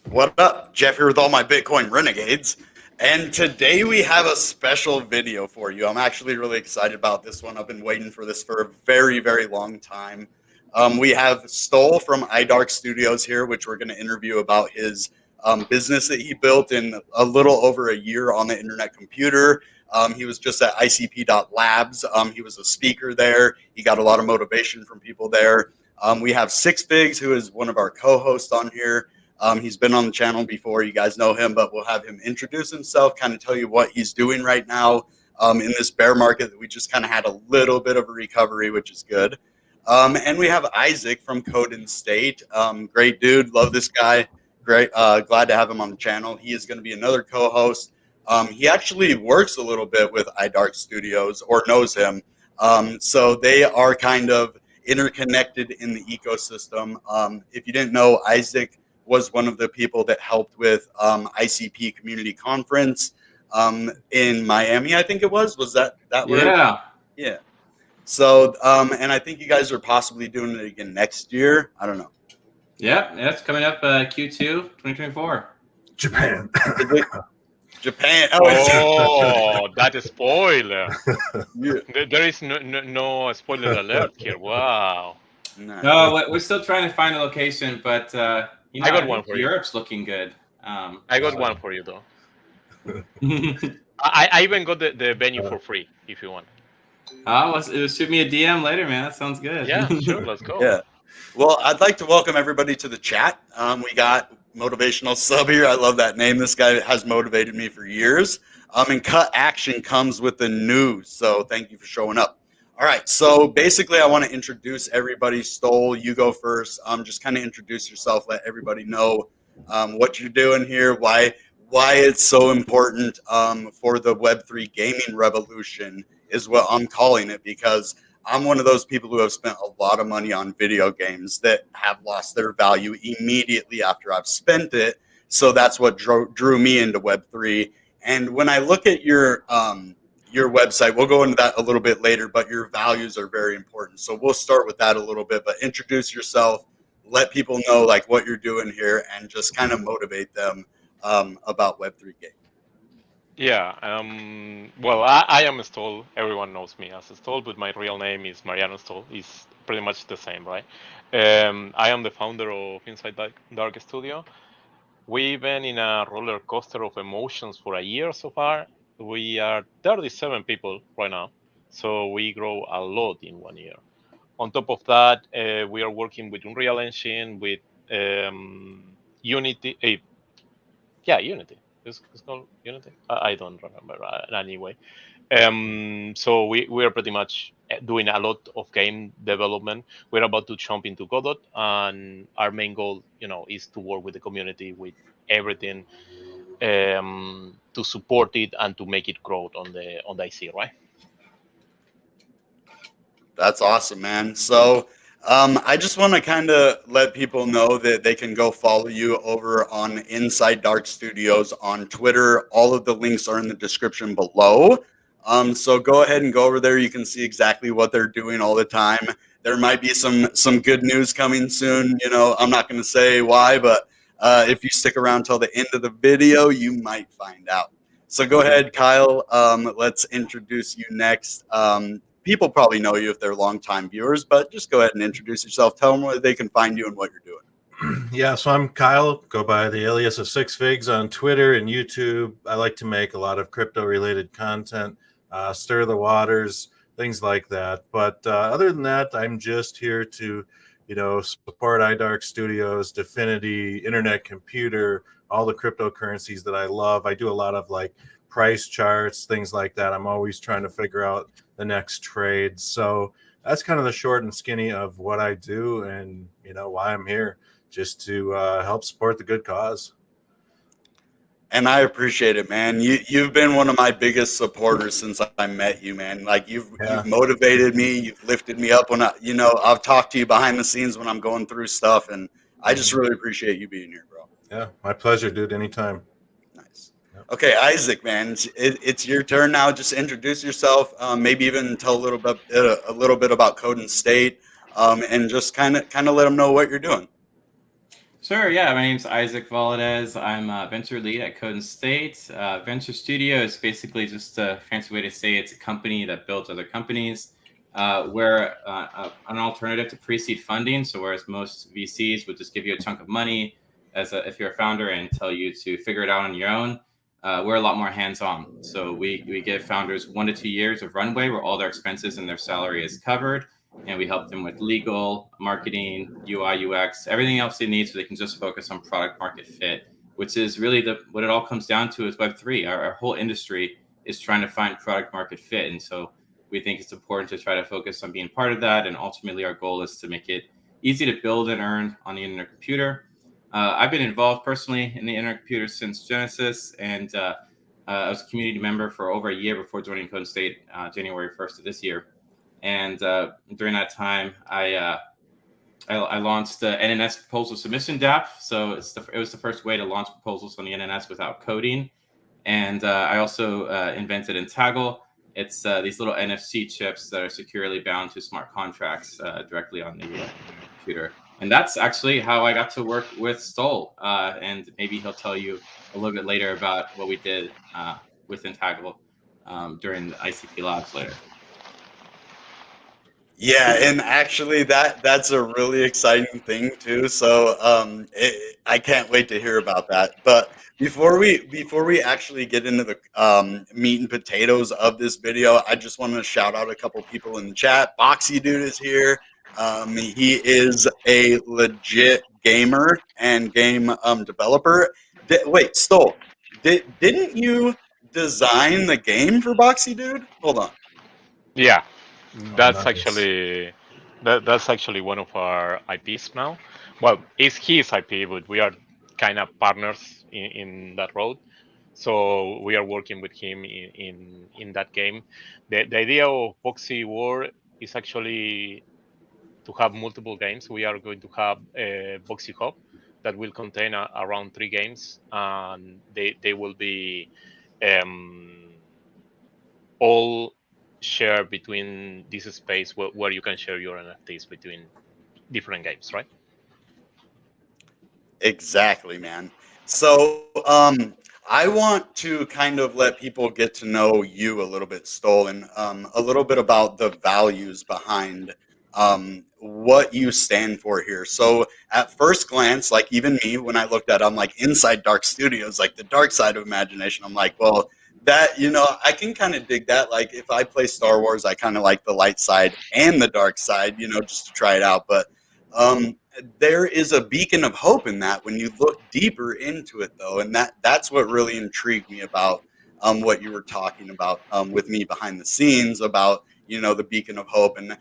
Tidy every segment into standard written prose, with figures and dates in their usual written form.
What up? Jeff here with all my Bitcoin renegades. And today we have a special video for you. I'm actually really excited about this one. I've been waiting for this for a very, very long time. We have Stoll from iDark Studios here, which we're going to interview about his business that he built in a little over a year on the internet computer. He was just at ICP Labs. He was a speaker there. He got a lot of motivation from people there. We have Six Figs, who is one of our co-hosts on here. He's been on the channel before. You guys know him, but we'll have him introduce himself, kind of tell you what he's doing right now in this bear market that we just kind of had a little bit of a recovery, which is good. And we have Isaac from Code and State. Great dude. Love this guy. Great. Glad to have him on the channel. He is going to be another co-host. He actually works a little bit with iDark Studios or knows him. So they are kind of interconnected in the ecosystem. If you didn't know, Isaac was one of the people that helped with ICP Community Conference in Miami, I think it was. Was that where? Yeah. Yeah. So, and I think you guys are possibly doing it again next year. I don't know. Yeah, it's coming up Q2 2024. Japan. Japan. Oh, that is spoiler. Yeah. There is no spoiler alert here. Wow. No, we're still trying to find a location, but you know, I got one for you. Europe's looking good. I got one for you, though. I even got the venue for free, if you want. Oh, shoot me a DM later, man. That sounds good. Yeah, sure. Let's go. Yeah. Well, I'd like to welcome everybody to the chat. We got Motivational Sub here. I love that name. This guy has motivated me for years. And Cut Action comes with the news. So thank you for showing up. All right. So basically, I want to introduce everybody. Stoll, you go first. Just kind of introduce yourself. Let everybody know what you're doing here, why it's so important for the Web3 gaming revolution is what I'm calling it, because I'm one of those people who have spent a lot of money on video games that have lost their value immediately after I've spent it. So that's what drew me into Web3. And when I look at your website, we'll go into that a little bit later, but your values are very important. So we'll start with that a little bit, but introduce yourself, let people know like what you're doing here, and just kind of motivate them about Web3 gaming. Yeah. Well, I am Stoll. Everyone knows me as Stoll, but my real name is Mariono Stoll. It's pretty much the same, right? I am the founder of Inside Dark Studio. We've been in a roller coaster of emotions for a year so far. We are 37 people right now, so we grow a lot in 1 year. On top of that, we are working with Unreal Engine, with Unity. Unity. It's called Unity. I don't remember anyway. So we are pretty much doing a lot of game development. We're about to jump into Godot, and our main goal, is to work with the community with everything to support it and to make it grow on the IC, right? That's awesome, man. So I just want to kind of let people know that they can go follow you over on Inside Dark Studios on Twitter. All of the links are in the description below. So go ahead and go over there. You can see exactly what they're doing all the time. There might be some good news coming soon. I'm not going to say why, but if you stick around till the end of the video, you might find out. So go ahead, Kyle. Let's introduce you next. People probably know you if they're longtime viewers, but just go ahead and introduce yourself. Tell them where they can find you and what you're doing. Yeah, so I'm Kyle. Go by the alias of Six Figs on Twitter and YouTube. I like to make a lot of crypto-related content, stir the waters, things like that. But other than that, I'm just here to, support iDark Studios, Definity, Internet Computer, all the cryptocurrencies that I love. I do a lot of price charts, things like that. I'm always trying to figure out the next trade. So that's kind of the short and skinny of what I do and, why I'm here, just to help support the good cause. And I appreciate it, man. You've been one of my biggest supporters since I met you, man. You've motivated me. You've lifted me up when I've talked to you behind the scenes when I'm going through stuff. And I just really appreciate you being here, bro. Yeah, my pleasure, dude. Anytime. Nice. Okay, Isaac, man, it's your turn now. Just introduce yourself. Maybe even tell a little bit about Code and State, and just kind of let them know what you're doing. Sure, yeah. My name's Isaac Valdez. I'm a venture lead at Coden State. Venture Studio is basically just a fancy way to say it's a company that builds other companies. We're an alternative to pre-seed funding. So whereas most VCs would just give you a chunk of money if you're a founder and tell you to figure it out on your own, we're a lot more hands-on. So we give founders 1 to 2 years of runway where all their expenses and their salary is covered. And we help them with legal, marketing, UI, UX, everything else they need so they can just focus on product market fit, which is really what it all comes down to is Web3. Our whole industry is trying to find product market fit. And so we think it's important to try to focus on being part of that. And ultimately, our goal is to make it easy to build and earn on the internet computer. I've been involved personally in the internet computer since Genesis, and I was a community member for over a year before joining Coden State January 1st of this year. And during that time, I launched the NNS proposal submission DApp. So it was the first way to launch proposals on the NNS without coding. And I also invented Intaggle. It's these little NFC chips that are securely bound to smart contracts directly on the computer. And that's actually how I got to work with Stoll. And maybe he'll tell you a little bit later about what we did with Intaggle during the ICP Labs later. Yeah, and actually that's a really exciting thing too. So I can't wait to hear about that. But before we actually get into the meat and potatoes of this video, I just want to shout out a couple people in the chat. boxydude is here. He is a legit gamer and game developer. Wait, Stoll, didn't you design the game for boxydude? Hold on. Yeah, that's nice. actually that's actually one of our IPs now. Well, it's his IP, but we are kind of partners in that road. So we are working with him in that game. The idea of Boxy War is actually to have multiple games. We are going to have a Boxy Hub that will contain around 3 games, and they will be all share between this space where you can share your NFTs between different games, right? Exactly, man. So, I want to kind of let people get to know you a little bit, Stolen, a little bit about the values behind what you stand for here. So, at first glance, like even me, when I looked at, I'm like Inside Dark Studios, like the dark side of imagination. I'm like, well, that I can kind of dig that. Like if I play Star Wars, I kind of like the light side and the dark side, just to try it out. But there is a beacon of hope in that when you look deeper into it, though, and that's what really intrigued me about what you were talking about with me behind the scenes about the beacon of hope. And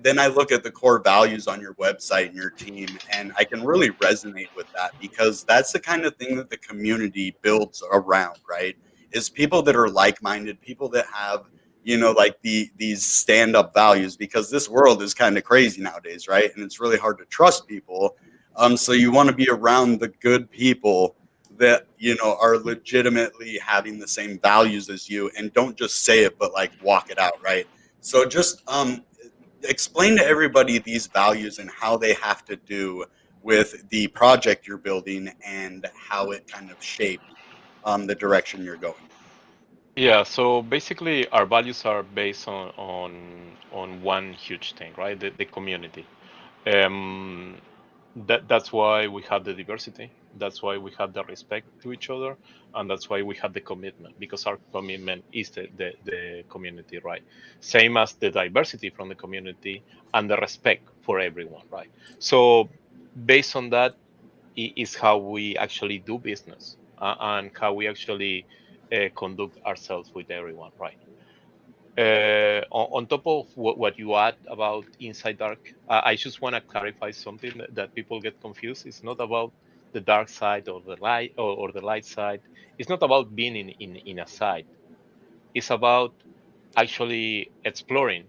then I look at the core values on your website and your team, and I can really resonate with that because that's the kind of thing that the community builds around, right? Is people that are like-minded, people that have like these stand-up values, because this world is kind of crazy nowadays, right? And it's really hard to trust people. So you want to be around the good people that are legitimately having the same values as you, and don't just say it, but like walk it out, right? So just explain to everybody these values and how they have to do with the project you're building and how it kind of shaped the direction you're going. Yeah, so basically our values are based on one huge thing, right? The community. Um, that's why we have the diversity. That's why we have the respect to each other, and that's why we have the commitment, because our commitment is the community, right? Same as the diversity from the community and the respect for everyone, right? So based on that is how we actually do business, and how we actually conduct ourselves with everyone, right? On top of what you add about Inside Dark, I just want to clarify something that people get confused. It's not about the dark side or the light or the light side. It's not about being in a side. It's about actually exploring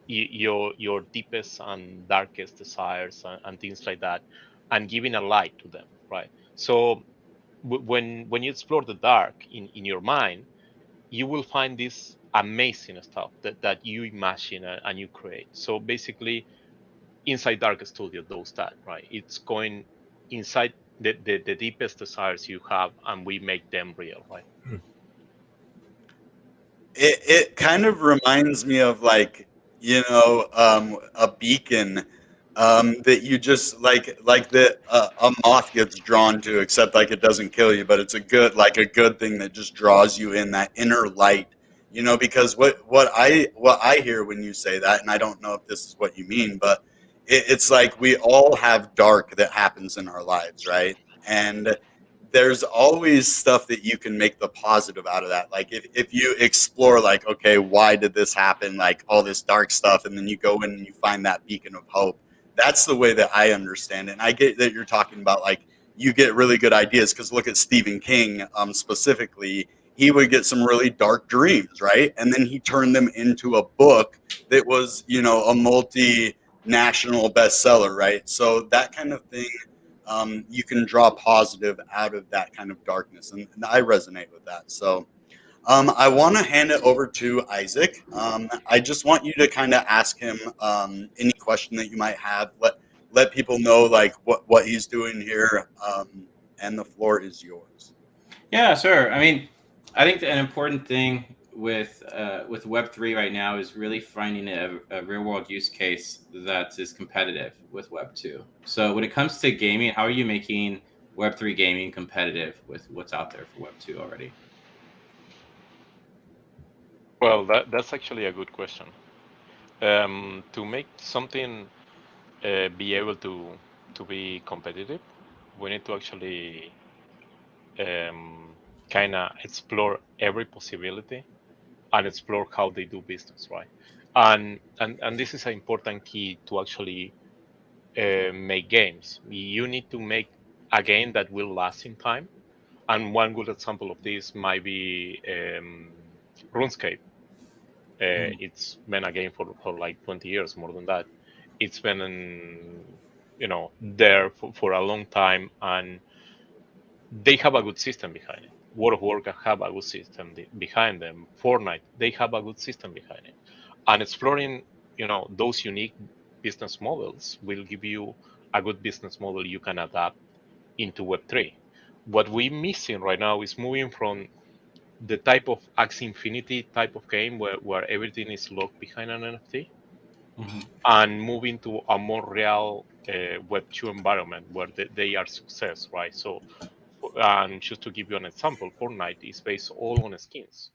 your deepest and darkest desires and things like that, and giving a light to them, right? So when you explore the dark in your mind, you will find this amazing stuff that you imagine and you create. So basically, Inside Dark Studio does that, right? It's going inside the deepest desires you have, and we make them real, right? It kind of reminds me of like, a beacon that you just like that a moth gets drawn to, except like it doesn't kill you, but it's a good thing that just draws you in, that inner light. Because what I hear when you say that, and I don't know if this is what you mean, but it's like we all have dark that happens in our lives, right? And there's always stuff that you can make the positive out of that. Like if you explore, like, okay, why did this happen? Like all this dark stuff, and then you go in and you find that beacon of hope. That's the way that I understand it. And I get that you're talking about like you get really good ideas, because look at Stephen King specifically. He would get some really dark dreams, right? And then he turned them into a book that was, a multinational bestseller, right? So that kind of thing, you can draw positive out of that kind of darkness, and I resonate with that. So I want to hand it over to Isaac. I just want you to kind of ask him any question that you might have. Let people know like what he's doing here, and the floor is yours. Yeah, sure. I mean, I think an important thing with Web3 right now is really finding a real world use case that is competitive with Web2. So when it comes to gaming, how are you making Web3 gaming competitive with what's out there for Web2 already? Well, that's actually a good question. To make something be able to be competitive, we need to actually kind of explore every possibility and explore how they do business, right? And this is an important key to actually make games. You need to make a game that will last in time. And one good example of this might be RuneScape. It's been a game for like 20 years, more than that. It's been there for a long time, and they have a good system behind it. World of Warcraft have a good system behind them. Fortnite, they have a good system behind it. And exploring, those unique business models will give you a good business model you can adapt into Web3. What we're missing right now is moving from the type of Axie Infinity type of game where everything is locked behind an NFT, and moving to a more real Web2 environment where they are success, right? So, and just to give you an example, Fortnite is based all on skins.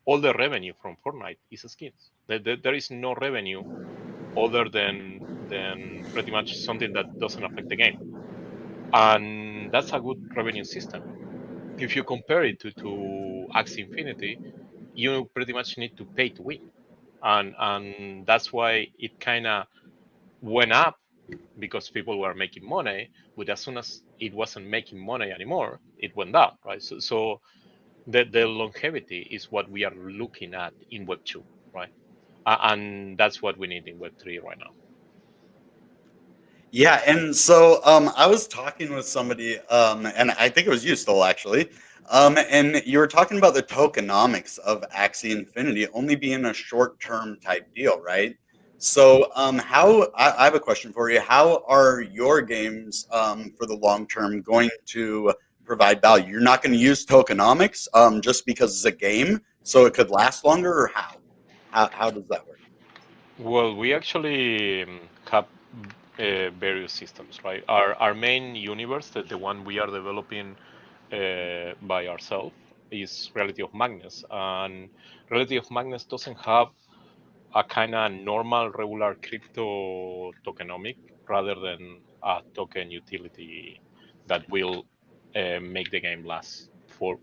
All the revenue from Fortnite is skins. There is no revenue other than pretty much something that doesn't affect the game, and that's a good revenue system. If you compare it to Axie Infinity, you pretty much need to pay to win, and that's why it kind of went up, because people were making money. But as soon as it wasn't making money anymore, it went down, right? So the longevity is what we are looking at in Web2, right? And that's what we need in Web3 right now. Yeah, and so I was talking with somebody, and I think it was you, Stoll, actually, and you were talking about the tokenomics of Axie Infinity only being a short-term type deal, right? So, I have a question for you. How are your games for the long term going to provide value? You're not going to use tokenomics just because it's a game, so it could last longer, or how? How does that work? Well, we actually have various systems, right? Our main universe, the one we are developing by ourselves, is Reality of Magnus, and Reality of Magnus doesn't have a kind of normal, regular crypto tokenomic, rather than a token utility that will make the game last for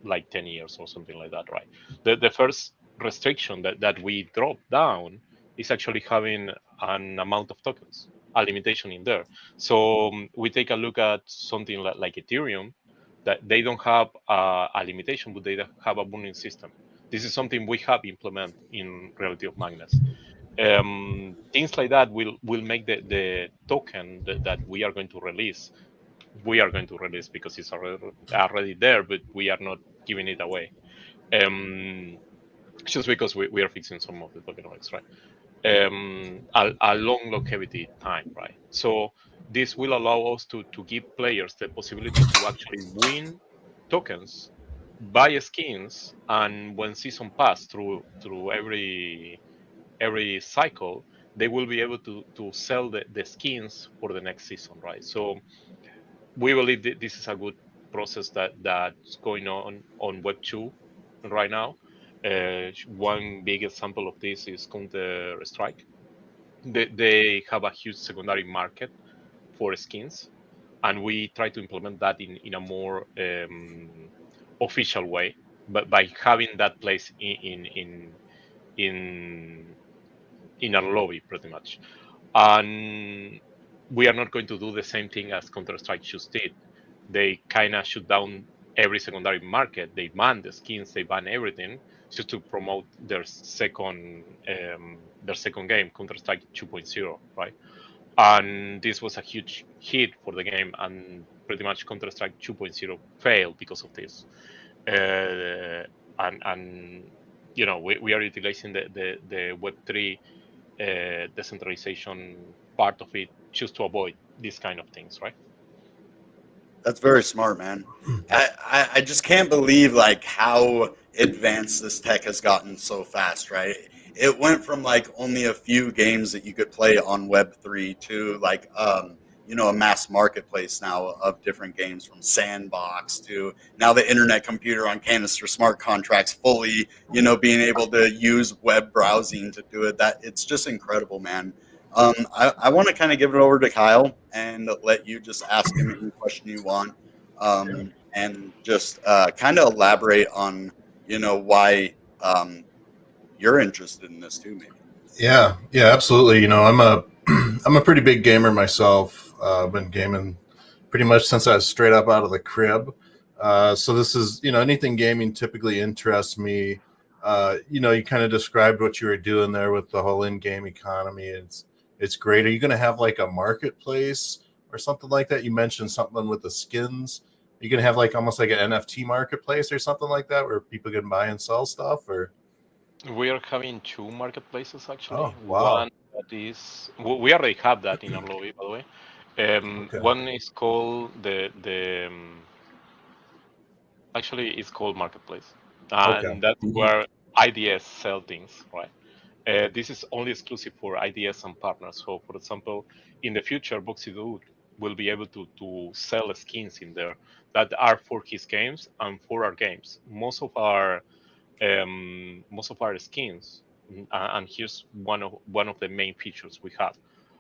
like 10 years or something like that, right? The first restriction that we drop down is actually having an amount of tokens, a limitation in there. So we take a look at something like Ethereum, that they don't have a limitation, but they have a burning system. This is something we have implemented in Reality of Magnus. Things like that will make the token that we are going to release. We are going to release because it's already there, but we are not giving it away. Just because we are fixing some of the tokenomics, right? A long longevity time, right? So this will allow us to give players the possibility to actually win tokens, buy skins, and when season pass through every cycle, they will be able to sell the skins for the next season, right? So we believe that this is a good process that's going on Web2 right now. One big example of this is Counter Strike. They have a huge secondary market for skins, and we try to implement that in a more official way, but by having that place in our lobby pretty much. And we are not going to do the same thing as Counter-Strike just did. They kind of shut down every secondary market. They ban the skins, they ban everything just to promote their second game, Counter-Strike 2.0, right? And this was a huge hit for the game, and pretty much Counter-Strike 2.0 failed because of this. And you know, we are utilizing the Web3 decentralization part of it just to avoid these kind of things, right? That's very smart, man. I just can't believe like how advanced this tech has gotten so fast, right? It went from like only a few games that you could play on Web3 to like you know, a mass marketplace now of different games, from Sandbox to now the internet computer on Canister smart contracts, fully, you know, being able to use web browsing to do it. That it's just incredible, man. I want to kind of give it over to Kyle and let you just ask him any question you want, and just kind of elaborate on, you know, why you're interested in this too, maybe. Yeah, absolutely. You know, I'm a I'm a pretty big gamer myself. I've been gaming pretty much since I was straight up out of the crib. So this is, you know, anything gaming typically interests me. You know, you kind of described what you were doing there with the whole in-game economy. It's great. Are you going to have like a marketplace or something like that? You mentioned something with the skins. Are you going to have like almost like an NFT marketplace or something like that where people can buy and sell stuff? Or We are having two marketplaces actually. oh, wow. One that is we already have that in our lobby, by the way. Okay. One is called actually it's called Marketplace, Okay. and that's where IDS sell things, right? This is only exclusive for IDS and partners. So, for example, in the future, boxydude will be able to sell skins in there that are for his games and for our games. Most of our skins, and here's one of the main features we have.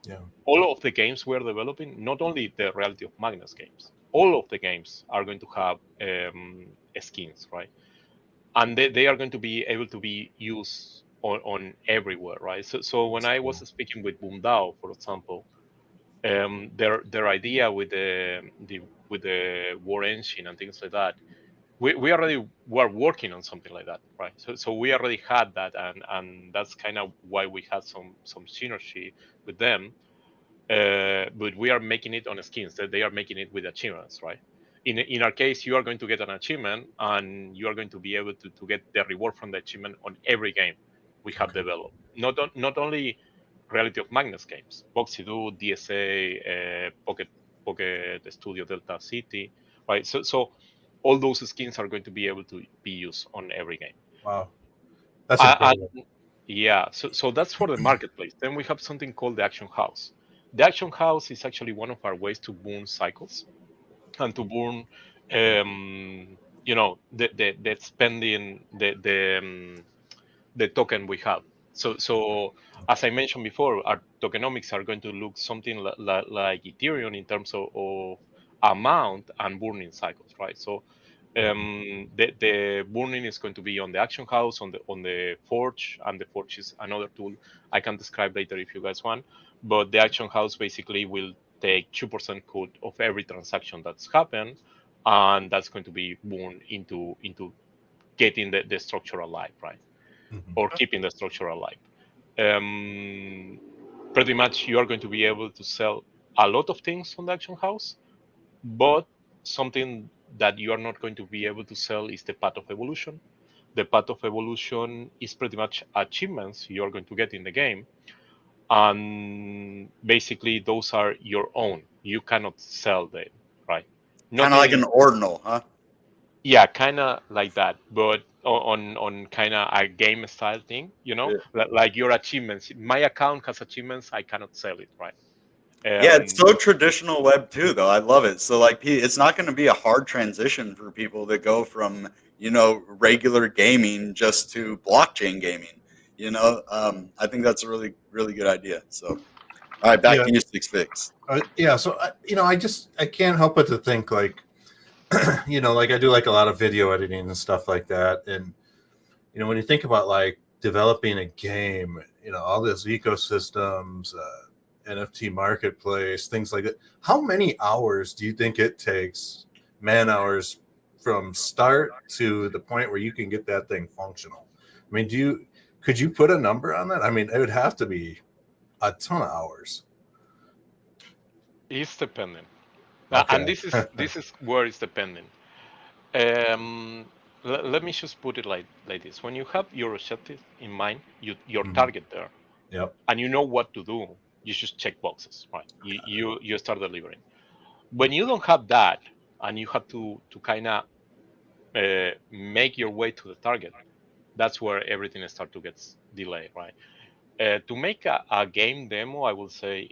Yeah. All of the games we're developing, not only the Reality of Magnus games, all of the games are going to have skins, right? And they are going to be able to be used on everywhere, right? So when I was speaking with Boomdao, for example, their idea with the war engine and things like that, we already were working on something like that, right? So we already had that, and that's kind of why we had some synergy with them. But we are making it on skins that they are making it with achievements, right? In our case, you are going to get an achievement, and you are going to be able to get the reward from the achievement on every game we have developed. Not only Reality of Magnus games, boxydude, DSA, Pocket Studio Delta City, right? So all those skins are going to be able to be used on every game. Wow. That's incredible. Yeah, so that's for the marketplace. Then we have something called the Action House. The Action House is actually one of our ways to burn cycles and to burn, you know, the spending the token we have. So as I mentioned before, our tokenomics are going to look something like Ethereum in terms of amount and burning cycles, right? So the burning is going to be on the Action House, on the Forge, and the Forge is another tool I can describe later if you guys want. But the Action House basically will take 2% cut of every transaction that's happened, and that's going to be burned into getting the structure alive, right? Or keeping the structure alive. Pretty much, you are going to be able to sell a lot of things on the Action House, but something that you are not going to be able to sell is the path of evolution. The path of evolution is pretty much achievements you are going to get in the game, and basically those are your own. you cannot sell them, right? Kind of like an ordinal, huh? Yeah, kind of like that, but on kind of a game style thing, you know, like your achievements. My account has achievements, I cannot sell it, right? Yeah, it's so traditional Web 2, though. I love it. So, like, it's not going to be a hard transition for people to go from, regular gaming just to blockchain gaming. I think that's a really, really good idea. So, all right, back to you, Six Fix. Yeah. So, I can't help but to think like, like I do like a lot of video editing and stuff like that. And, when you think about like developing a game, all those ecosystems, NFT marketplace, things like that. How many hours do you think it takes, man hours, from start to the point where you can get that thing functional? I mean, could you put a number on that? I mean, it would have to be a ton of hours. It's dependent, Okay. and this is where it's dependent. Let me just put it like this: when you have your objective in mind, your target there, yep, and you know what to do, you just check boxes, right? You start delivering. When you don't have that, and you have to kind of make your way to the target, that's where everything starts to get delayed, right? To make a game demo, I will say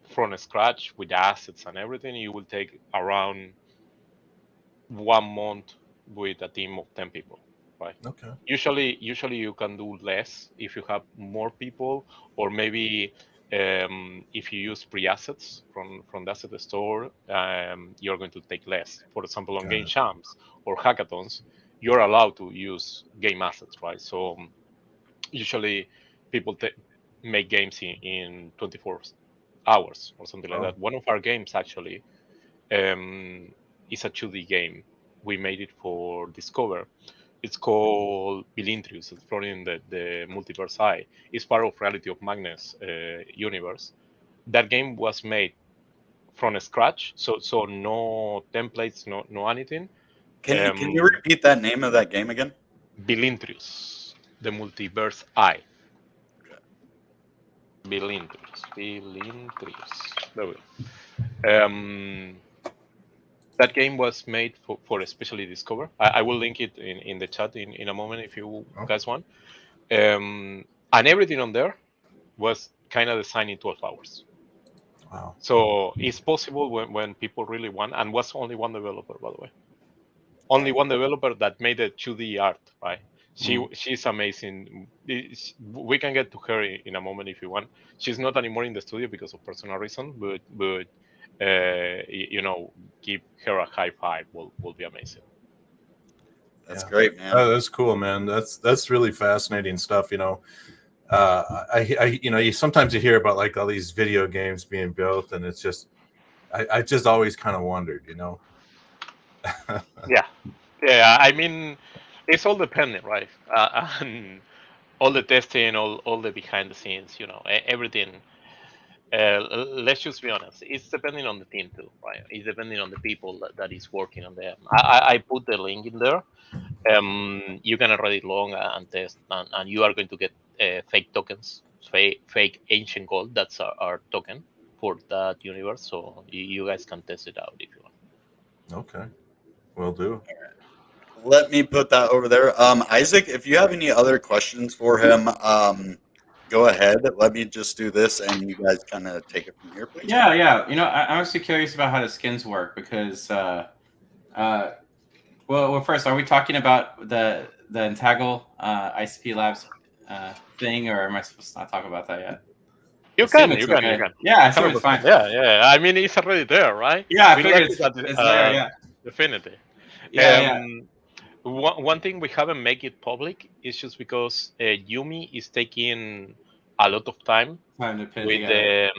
from scratch with assets and everything, you will take around 1 month with a team of 10 people, right? okay. Usually you can do less if you have more people, or maybe if you use pre-assets from the asset store, you're going to take less. For example, on game jams or hackathons, you're allowed to use game assets, right? So usually people make games in 24 hours or something like that. One of our games actually is a 2D game. We made it for Discover. It's called Bilintrius, exploring the multiverse eye. It's part of Reality of Magnus universe. That game was made from scratch, so no templates, no anything. Can you repeat that name of that game again? Bilintrius, the multiverse eye. Okay. Bilintrius. There we go. That game was made for especially Discover. I will link it in the chat in a moment if you guys want. And everything on there was kind of designed in 12 hours. Wow. So it's possible when people really want, and was only one developer, by the way. Only one developer that made a 2D art, right? She's amazing. We can get to her in a moment if you want. She's not anymore in the studio because of personal reason, but give her a high five will be amazing. That's great, man. Oh, that's cool, man. That's really fascinating stuff. You sometimes you hear about like all these video games being built, and it's just, I just always kind of wondered, Yeah. I mean, it's all dependent, right? And all the testing, all the behind the scenes, everything. Let's just be honest. It's depending on the team too, right? It's depending on the people that is working on them. I put the link in there. You can read it long and test, and you are going to get fake tokens, fake ancient gold. That's our token for that universe. So you guys can test it out if you want. Okay, will do. Let me put that over there. Isaac, if you have any other questions for him, go ahead. Let me just do this, and you guys kind of take it from here, please. Yeah. I'm actually curious about how the skins work because, well, first, are we talking about the Integral ICP Labs thing, or am I supposed to not talk about that yet? You can. Yeah, I assume it's fine. Yeah. I mean, it's already there, right? Yeah, I figured it's there. Yeah. Definitely. Yeah. One thing we haven't make it public is just because Yumi is taking a lot of time to put with together.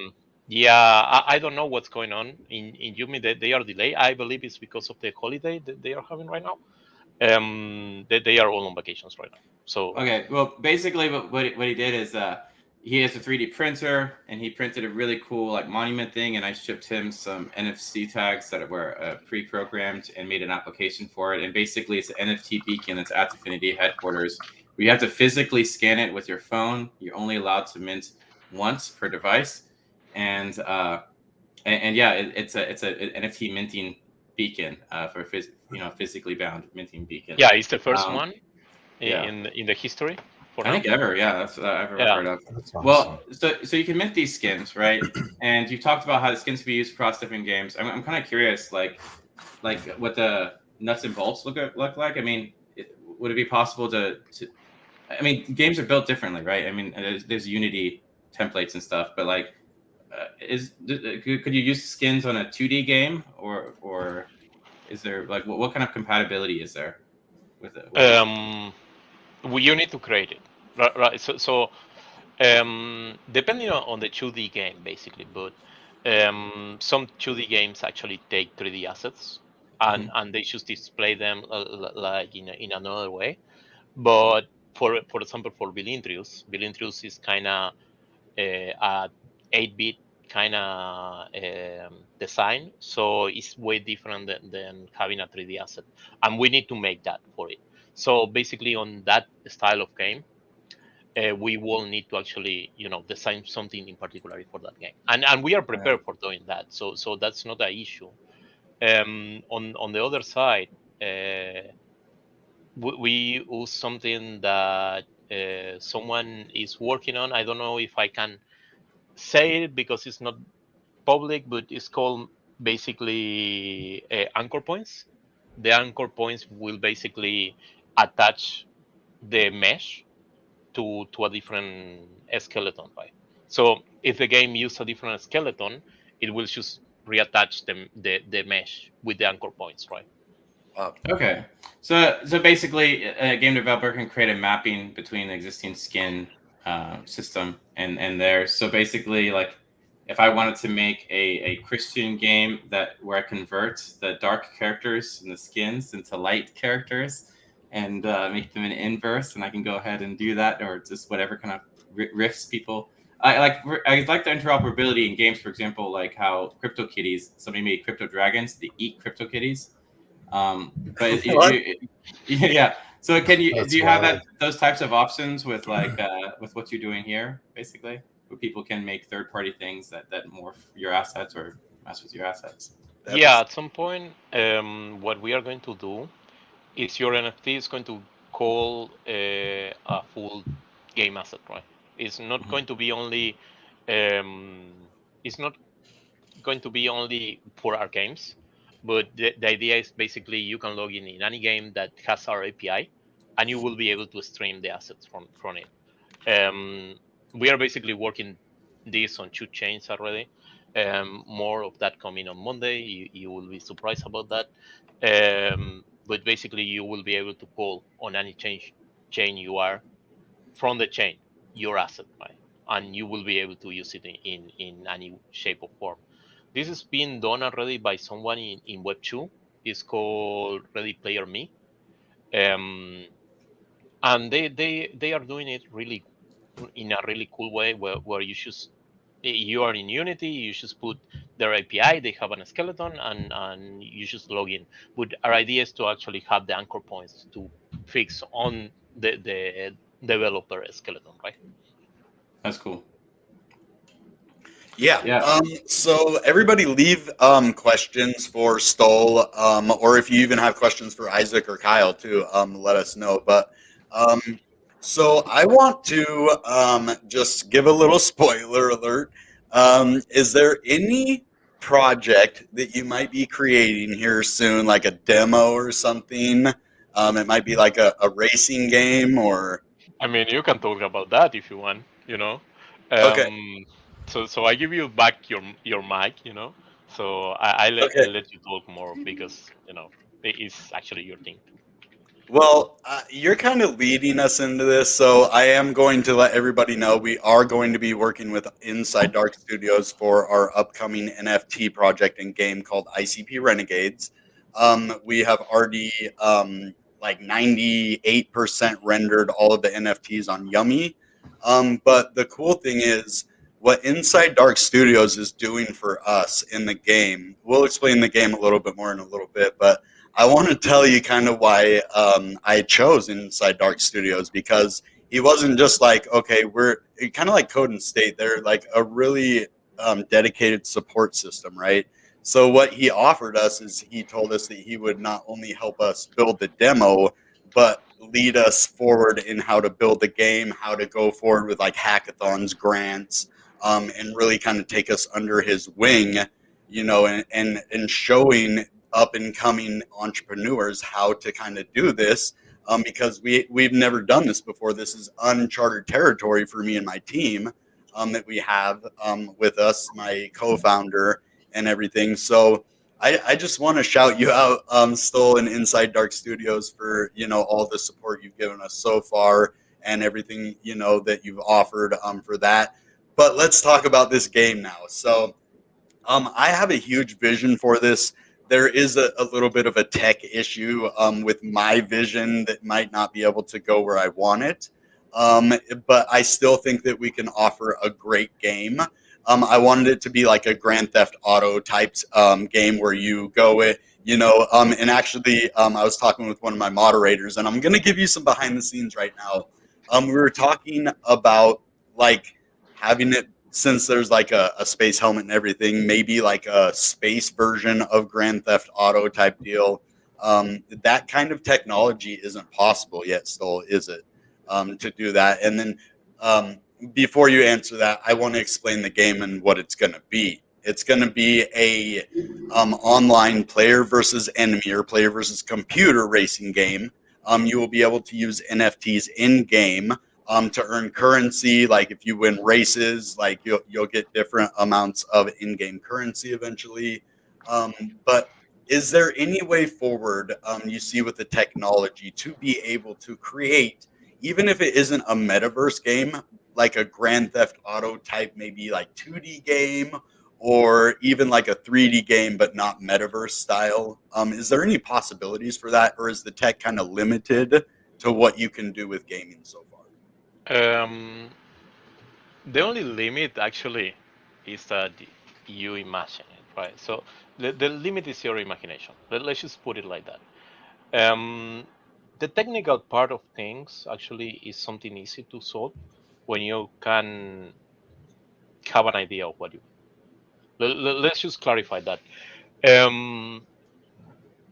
I don't know what's going on in Yumi. They are delayed. I believe it's because of the holiday that they are having right now. They are all on vacations right now. So okay, well, basically, what he did is he has a 3D printer, and he printed a really cool like monument thing, and I shipped him some NFC tags that were pre-programmed and made an application for it. And basically, it's an NFT beacon that's at Affinity headquarters. You have to physically scan it with your phone. You're only allowed to mint once per device, and and yeah, it's a NFT minting beacon for physically bound minting beacon. Yeah, it's the first one yeah. in the history for I now. think ever, yeah, that's what I've ever heard of. That's awesome. Well, so you can mint these skins, right? And you talked about how the skins can be used across different games. I'm kind of curious, like what the nuts and bolts look like. I mean, would it be possible to? I mean, games are built differently, right? I mean, there's Unity templates and stuff, but like, could you use skins on a 2D game, or is there like what kind of compatibility is there with it? You need to create it, right? So depending on the 2D game, basically, but some 2D games actually take 3D assets and they just display them like in another way. But for example, for Bilindrius is kind of a 8-bit kind of design, so it's way different than having a 3D asset, and we need to make that for it. So basically, on that style of game, we will need to actually design something in particular for that game, and we are prepared for doing that. So that's not an issue. On the other side, we use something that someone is working on. I don't know if I can say it because it's not public, but it's called basically anchor points. The anchor points will basically attach the mesh to a different skeleton, right? So if the game uses a different skeleton, it will just reattach the mesh with the anchor points, right? Okay, so basically, a game developer can create a mapping between the existing skin system and theirs. So basically, like, if I wanted to make a Christian game where I convert the dark characters and the skins into light characters and make them an inverse, and I can go ahead and do that, or just whatever kind of riffs people. I like the interoperability in games, for example, like how CryptoKitties, somebody made Crypto Dragons, they eat CryptoKitties. But yeah. So do you have those types of options with with what you're doing here, basically, where people can make third-party things that morph your assets or mess with your assets? At some point, what we are going to do is your NFT is going to call a full game asset, right? It's not going to be only it's not going to be only for our games, but the idea is basically you can log in any game that has our API, and you will be able to stream the assets from it. We are basically working this on 2 chains already. More of that coming on Monday. You will be surprised about that. But basically, you will be able to call on any chain you are from the chain your asset, right? And you will be able to use it in any shape or form. This is being done already by someone in Web2. It's called Ready Player Me. And they are doing it really in a really cool way where you are in Unity, you just put their API, they have a skeleton, and you just log in. But our idea is to actually have the anchor points to fix on the developer skeleton, right? That's cool. Yeah. So everybody leave questions for Stoll, or if you even have questions for Isaac or Kyle too, let us know. But so I want to just give a little spoiler alert. Is there any project that you might be creating here soon, like a demo or something? It might be like a racing game or. I mean, you can talk about that if you want, Okay. So I give you back your mic, So I let you talk more because it's actually your thing. Well, you're kind of leading us into this, so I am going to let everybody know we are going to be working with Inside Dark Studios for our upcoming NFT project and game called ICP Renegades. We have already like 98% rendered all of the NFTs on Yummy. But the cool thing is what Inside Dark Studios is doing for us in the game. We'll explain the game a little bit more in a little bit, but I want to tell you kind of why I chose Inside Dark Studios, because he wasn't just like, okay, we're kind of like Code and State. They're like a really dedicated support system, right? So what he offered us is he told us that he would not only help us build the demo, but lead us forward in how to build the game, how to go forward with like hackathons, grants, and really kind of take us under his wing, you know, and showing up and coming entrepreneurs how to kind of do this, because we've never done this before. This is uncharted territory for me and my team, that we have with us, my co-founder and everything. So I just want to shout you out, Stoll and Inside Dark Studios, for, you know, all the support you've given us so far and everything, you know, that you've offered for that. But let's talk about this game now. So I have a huge vision for this. There is a little bit of a tech issue with my vision that might not be able to go where I want it. But I still think that we can offer a great game. I wanted it to be like a Grand Theft Auto type game where you go it, you know, and actually I was talking with one of my moderators, and I'm going to give you some behind the scenes right now. We were talking about like having it, since there's like a space helmet and everything, maybe like a space version of Grand Theft Auto type deal. That kind of technology isn't possible yet, Stoll, is it? To do that. And then before you answer that, I want to explain the game and what it's going to be. It's going to be a online player versus enemy or player versus computer racing game. You will be able to use NFTs in game to earn currency. Like if you win races, like you'll get different amounts of in-game currency eventually. But is there any way forward you see with the technology to be able to create, even if it isn't a metaverse game, like a Grand Theft Auto type, maybe like 2D game, or even like a 3D game, but not metaverse style? Is there any possibilities for that, or is the tech kind of limited to what you can do with gaming so far? The only limit actually is that you imagine it, right? So the limit is your imagination. Let's just put it like that. The technical part of things actually is something easy to solve when you can have an idea of what you. Let's just clarify that.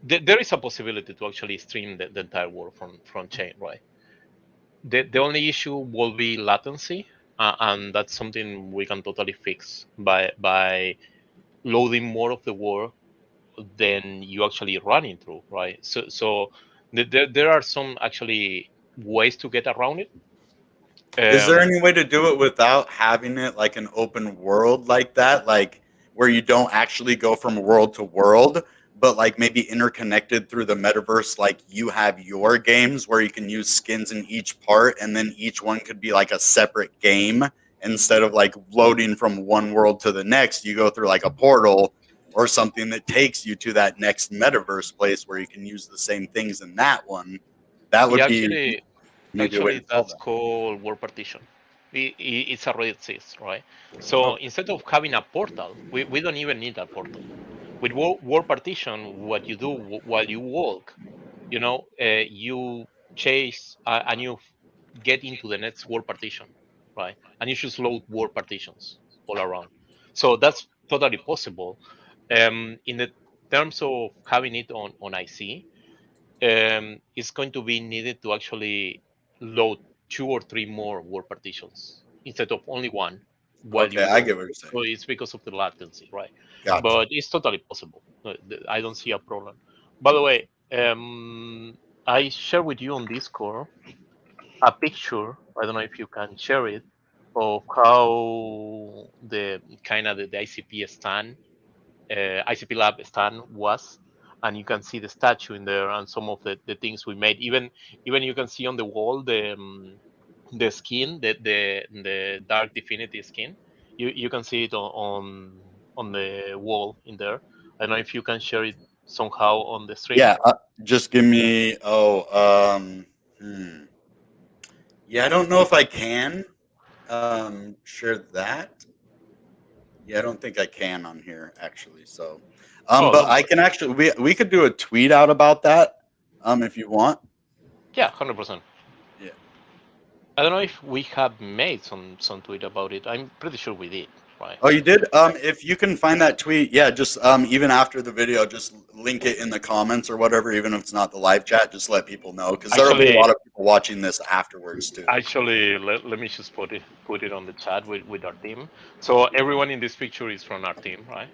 There is a possibility to actually stream the entire world from chain, right? The only issue will be latency, and that's something we can totally fix by loading more of the world than you actually running through, right? So there are some actually ways to get around it. Is there any way to do it without having it like an open world like that, like where you don't actually go from world to world, but like maybe interconnected through the metaverse, like you have your games where you can use skins in each part, and then each one could be like a separate game instead of like loading from one world to the next. You go through like a portal or something that takes you to that next metaverse place where you can use the same things in that one. That would be maybe a way to solve That's that. called world partition. It's already exists, right? So Okay. instead of having a portal, we don't even need a portal. With world partition, what you do while you walk, you chase and you get into the next world partition, right? And you just load world partitions all around. So that's totally possible. In the terms of having it on IC, it's going to be needed to actually load 2 or 3 more world partitions instead of only one while you Okay, I walk. get what you're saying. So it's because of the latency, right? Gotcha. But it's totally possible. I don't see a problem. By the way, I share with you on Discord a picture. I don't know if you can share it, of how the kind of the ICP stand, ICP Lab stand was, and you can see the statue in there and some of the things we made. Even you can see on the wall the skin, the dark Definity skin. You can see it on the wall in there. I don't know if you can share it somehow on the stream. Yeah, just give me. Yeah, I don't know if I can share that. Yeah, I don't think I can on here actually. So, Oh, but don't I worry. can actually. We could do a tweet out about that, if you want. Yeah, 100%. Yeah. I don't know if we have made some tweet about it. I'm pretty sure we did. right? Oh, you did? If you can find that tweet, yeah, just even after the video, just link it in the comments or whatever, even if it's not the live chat, just let people know, because there will be a lot of people watching this afterwards too. Actually, let me just put it on the chat with our team. So everyone in this picture is from our team, right?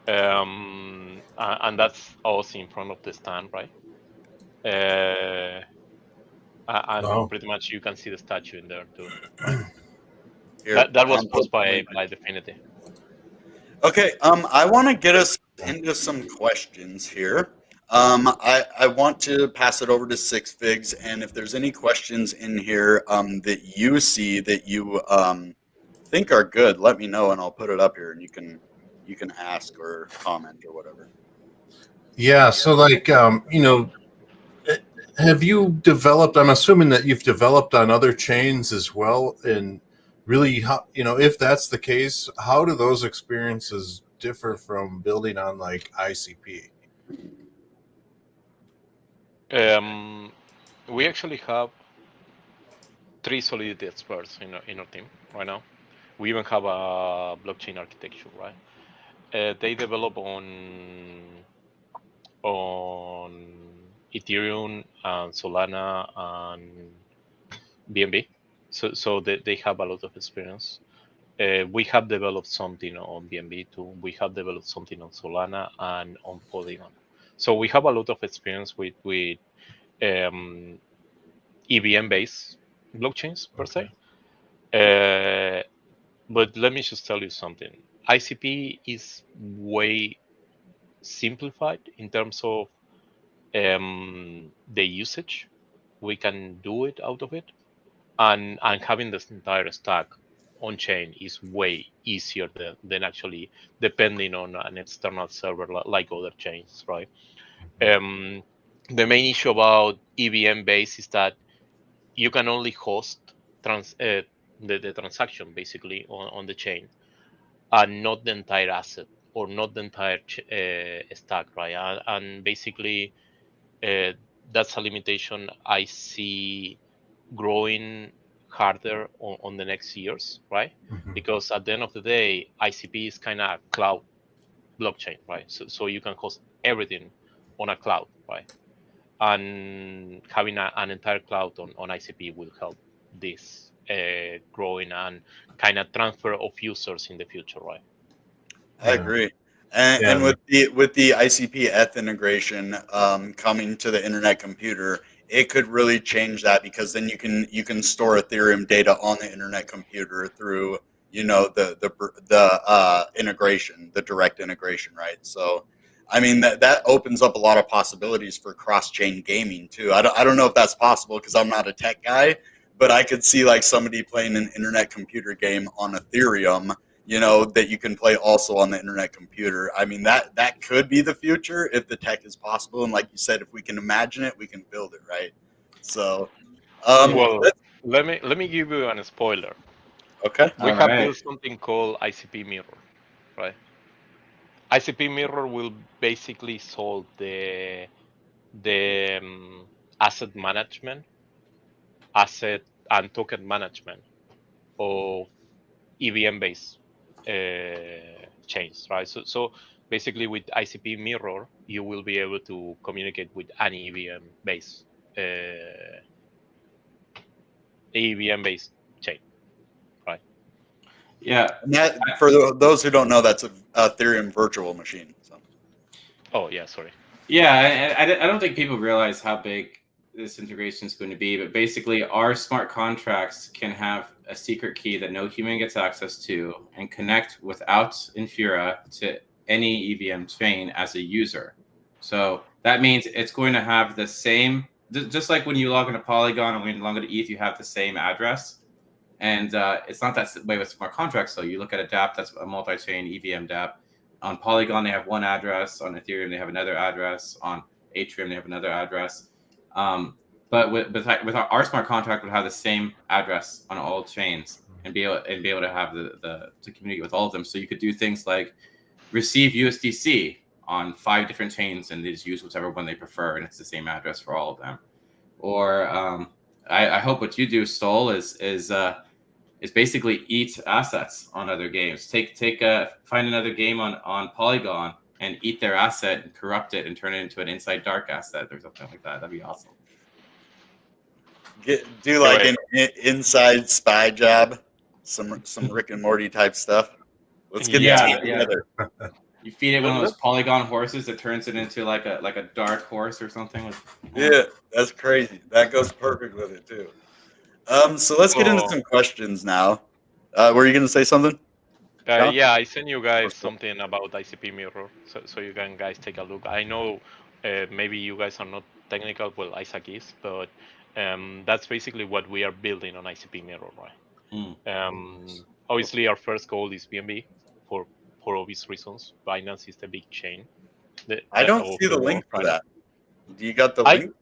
And that's us in front of the stand, right? And Wow. pretty much you can see the statue in there too, right? Here, That was put posted the link. by Definity. Okay, I want to get us into some questions here. I want to pass it over to Six Figs, and if there's any questions in here that you see that you think are good, let me know, and I'll put it up here, and you can ask or comment or whatever. Yeah. So, like, have you developed? I'm assuming that you've developed on other chains as well, and really, if that's the case, how do those experiences differ from building on like ICP? We actually have 3 Solidity experts in our team right now. We even have a blockchain architecture, right? They develop on Ethereum and Solana and BNB, so they have a lot of experience. We have developed something on BNB too. We have developed something on Solana and on Polygon. So we have a lot of experience with EVM-based blockchains per se. But let me just tell you something. ICP is way simplified in terms of the usage. We can do it out of it, and having this entire stack on chain is way easier than actually depending on an external server like other chains, right? The main issue about EVM base is that you can only host the transaction basically on the chain, and not the entire asset or not the entire stack, right? And basically, that's a limitation I see growing harder on the next years, right? Mm-hmm. Because at the end of the day, ICP is kind of cloud blockchain, right? So you can host everything on a cloud, right? And having an entire cloud on ICP will help this growing and kind of transfer of users in the future, right? I agree. And Yeah. with the ICP ETH integration coming to the internet computer, it could really change that, because then you can store Ethereum data on the internet computer through the integration, the direct integration, right? So, I mean that opens up a lot of possibilities for cross chain gaming too. I don't know if that's possible because I'm not a tech guy, but I could see like somebody playing an internet computer game on Ethereum, that you can play also on the internet computer. I mean, that could be the future if the tech is possible. And like you said, if we can imagine it, we can build it, right? So, Well, let me give you a spoiler. okay. We All have right. built something called ICP Mirror, right? ICP Mirror will basically solve the asset management, asset and token management of EVM-based chains, right? So basically, with ICP Mirror, you will be able to communicate with any EVM-based chain, right? Yeah. And that, for those who don't know, that's a Ethereum virtual machine. So, Oh yeah, sorry. Yeah, I don't think people realize how big this integration is going to be, but basically our smart contracts can have a secret key that no human gets access to and connect without Infura to any EVM chain as a user. So that means it's going to have the same, just like when you log into Polygon and when you log into ETH, you have the same address. And it's not that way with smart contracts. So you look at a dApp that's a multi-chain EVM dApp. On Polygon, they have one address. On Ethereum, they have another address. On Atrium, they have another address. But with our smart contract would have the same address on all chains and be able to have to communicate with all of them. So you could do things like receive USDC on 5 different chains and they just use whichever one they prefer, and it's the same address for all of them. Or I hope what you do, Stoll, is is basically eat assets on other games. Find another game on Polygon and eat their asset and corrupt it and turn it into an inside dark asset or something like that. That'd be awesome. Do like an inside spy job, some Rick and Morty type stuff. Let's get the team together. You feed it one of those Polygon horses that turns it into like a dark horse or something. Yeah, that's crazy. That goes perfect with it too. So let's get into some questions now. Were you going to say something? Yeah, I sent you guys something about ICP Mirror, so you can guys take a look. I know maybe you guys are not technical, well, Isaac is, but that's basically what we are building on ICP Mirror, right? Obviously, our first goal is BNB for obvious reasons. Binance is the big chain. I don't see the link for that. Do you got the link?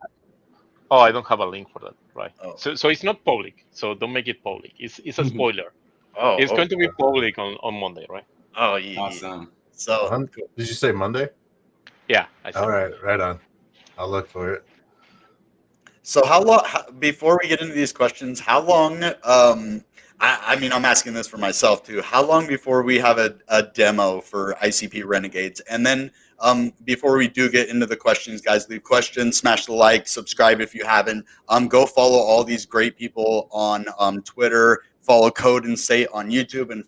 Oh, I don't have a link for that, right? Oh. So it's not public, so don't make it public. It's a spoiler. Oh, it's going to be public on Monday, right? Oh, yeah. Awesome. So, did you say Monday? Yeah. All right, right on. I'll look for it. So how long, before we get into these questions, how long, I mean, I'm asking this for myself too, how long before we have a demo for ICP Renegades? And then before we do get into the questions, guys, leave questions, smash the like, subscribe if you haven't. Go follow all these great people on Twitter, follow Code and State on YouTube, and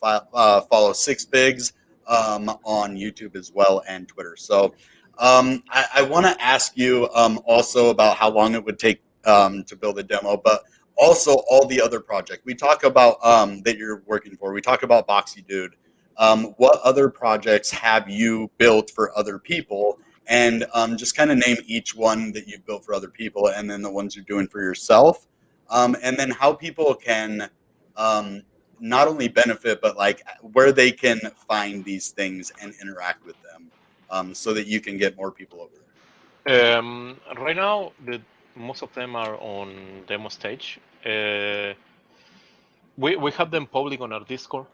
follow Six Bigs on YouTube as well and Twitter. So I want to ask you also about how long it would take to build a demo, but also all the other projects we talk about that you're working for. We talk about boxydude. What other projects have you built for other people? And just kind of name each one that you've built for other people, and then the ones you're doing for yourself. And then how people can not only benefit, but like where they can find these things and interact with them, so that you can get more people over there. Right now, most of them are on demo stage. We have them public on our Discord,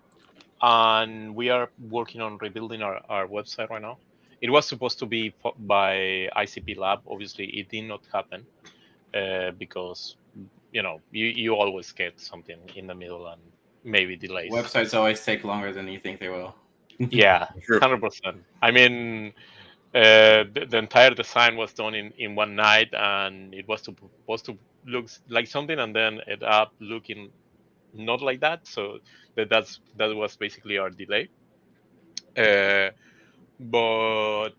and we are working on rebuilding our website right now. It was supposed to be by ICP Lab. Obviously, it did not happen because you always get something in the middle and maybe delays. Websites always take longer than you think they will. Yeah, 100%. I mean, the entire design was done in one night, and it was supposed to look like something, and then it up looking not like that. So that was basically our delay. But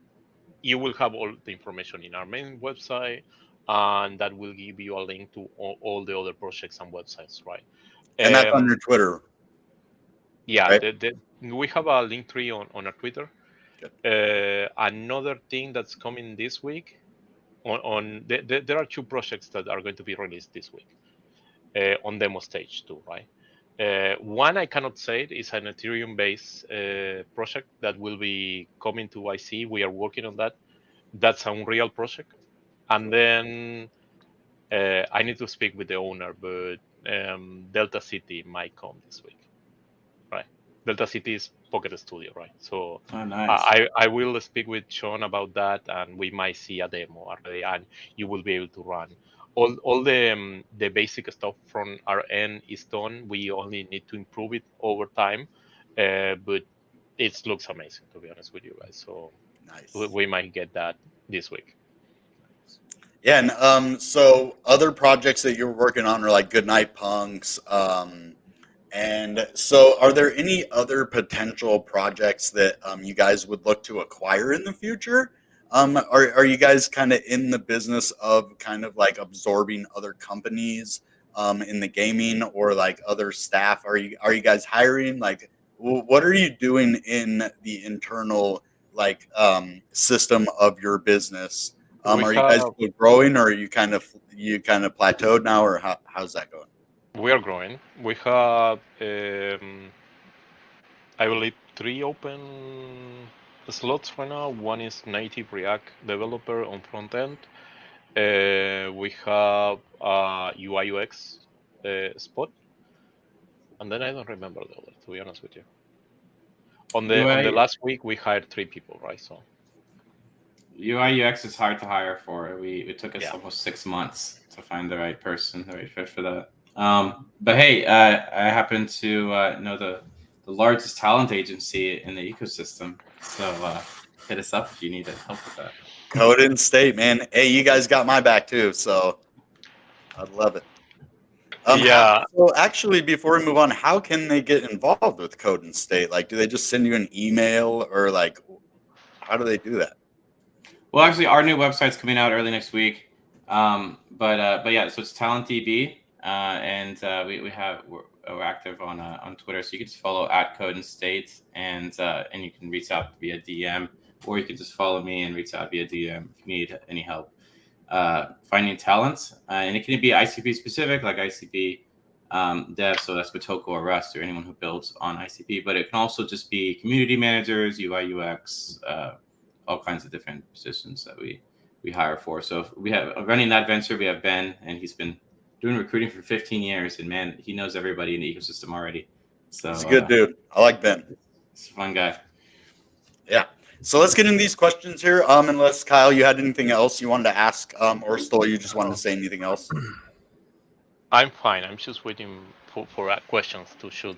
you will have all the information in our main website, and that will give you a link to all the other projects and websites, right? And that's on your Twitter. Yeah, right? We have a link tree on our Twitter. Another thing that's coming this week, there are two projects that are going to be released this week on demo stage too, right? One I cannot say it is an Ethereum-based project that will be coming to IC. We are working on that. That's an Unreal project, and then I need to speak with the owner, but Delta City might come this week, right? Delta City is Pocket Studio, right? So nice. I will speak with Sean about that, and we might see a demo already, and you will be able to run. All the basic stuff from our end is done. We only need to improve it over time, but it looks amazing, to be honest with you guys. So nice. We might get that this week. Yeah, and so other projects that you're working on are like Goodnight Punks. And so are there any other potential projects that you guys would look to acquire in the future? Are you guys kind of in the business of kind of like absorbing other companies in the gaming, or like other staff? Are you guys hiring? Like, what are you doing in the internal like system of your business? Are you guys still growing, or are you kind of plateaued now, or how's that going? We are growing. We have, I believe, 3 open slots right now. One is native React developer on front end. We have UI UX spot, and then I don't remember the other, to be honest with you. On the last week, we hired 3 people, right? So UI UX is hard to hire for. It took us almost 6 months to find the right person, the right fit for that. But hey, I happen to know the largest talent agency in the ecosystem. So hit us up if you need help with that. Code and State, man. Hey, you guys got my back too, so I'd love it. Yeah. So actually, before we move on, how can they get involved with Code and State? Like, do they just send you an email, or like, how do they do that? Well, actually, our new website's coming out early next week. But yeah, so it's TalentDB, and we're active on Twitter, so you can just follow @Code and State, and you can reach out via DM, or you can just follow me and reach out via DM if you need any help finding talent, and it can be ICP specific, like ICP dev, so that's Batoko or Rust or anyone who builds on ICP, but it can also just be community managers, UI, UX, all kinds of different positions that we hire for. So if we have running that venture, we have Ben, and he's been doing recruiting for 15 years, and man, he knows everybody in the ecosystem already. So He's a good dude. I like Ben. He's a fun guy. Yeah. So let's get into these questions here. Unless Kyle, you had anything else you wanted to ask, or Stoll, you just wanted to say anything else? I'm fine. I'm just waiting for questions to shoot.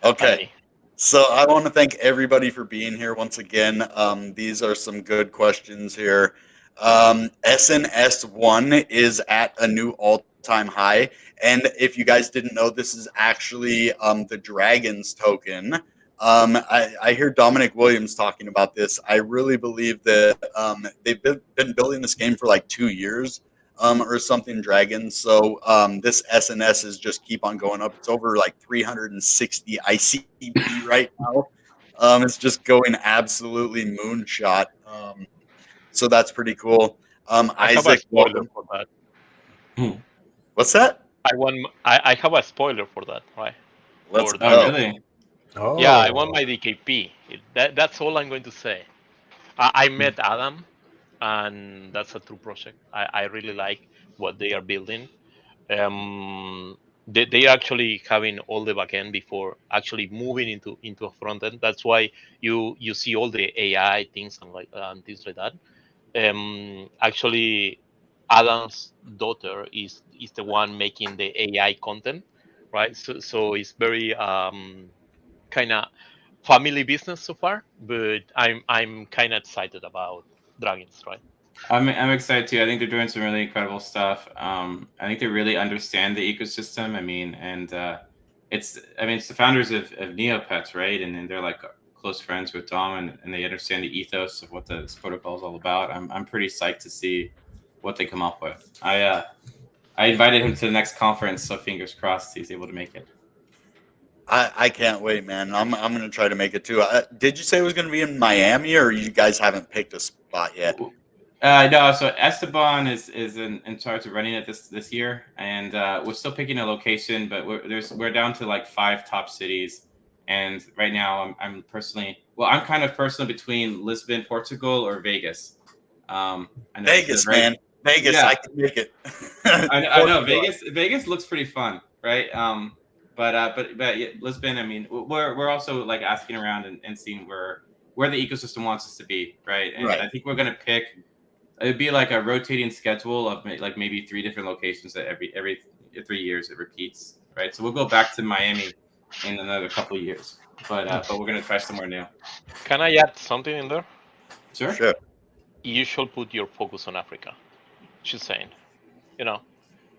Okay. So I want to thank everybody for being here once again. These are some good questions here. SNS1 is at a new all-time high. And if you guys didn't know, this is actually the Dragons token. I hear Dominic Williams talking about this. I really believe that they've been building this game for like 2 years. Or something, Dragons. So this SNS is just keep on going up. It's over like 360 ICP right now. It's just going absolutely moonshot. So that's pretty cool. I have a Isaac, spoiler welcome. for that. What's that? I have a spoiler for that, right? Let's For go. Oh, really? Oh, Yeah, I want my DKP. That's all I'm going to say. I Hmm. met Adam, and that's a true project. I really like what they are building. They actually having all the backend before actually moving into a front end. That's why you see all the AI things and things like that. Actually, Adam's daughter is the one making the AI content, right? So it's very kind of family business so far, but I'm kind of excited about Dragons, right? I'm excited too. I think they're doing some really incredible stuff. I think they really understand the ecosystem. I mean, and it's the founders of Neopets, right? And they're like close friends with Dom, and they understand the ethos of what this protocol is all about. I'm pretty psyched to see what they come up with. I invited him to the next conference, so fingers crossed he's able to make it. I can't wait, man. I'm going to try to make it too. Did you say it was going to be in Miami, or you guys haven't picked a spot yet? No, so Esteban is in charge of running it this year, and we're still picking a location, but we're down to like 5 top cities, and right now I'm kind of personally between Lisbon, Portugal, or Vegas. I know Vegas, man. Vegas, Yeah. I can make it. I know Vegas looks pretty fun, right? But yeah, Lisbon. I mean, we're also like asking around and seeing where the ecosystem wants us to be, right? And Right. I think we're gonna pick. It'd be like a rotating schedule of like maybe 3 different locations that every 3 years it repeats, right? So we'll go back to Miami in another couple of years, but we're gonna try somewhere new. Can I add something in there? Sure. You should put your focus on Africa. Just saying,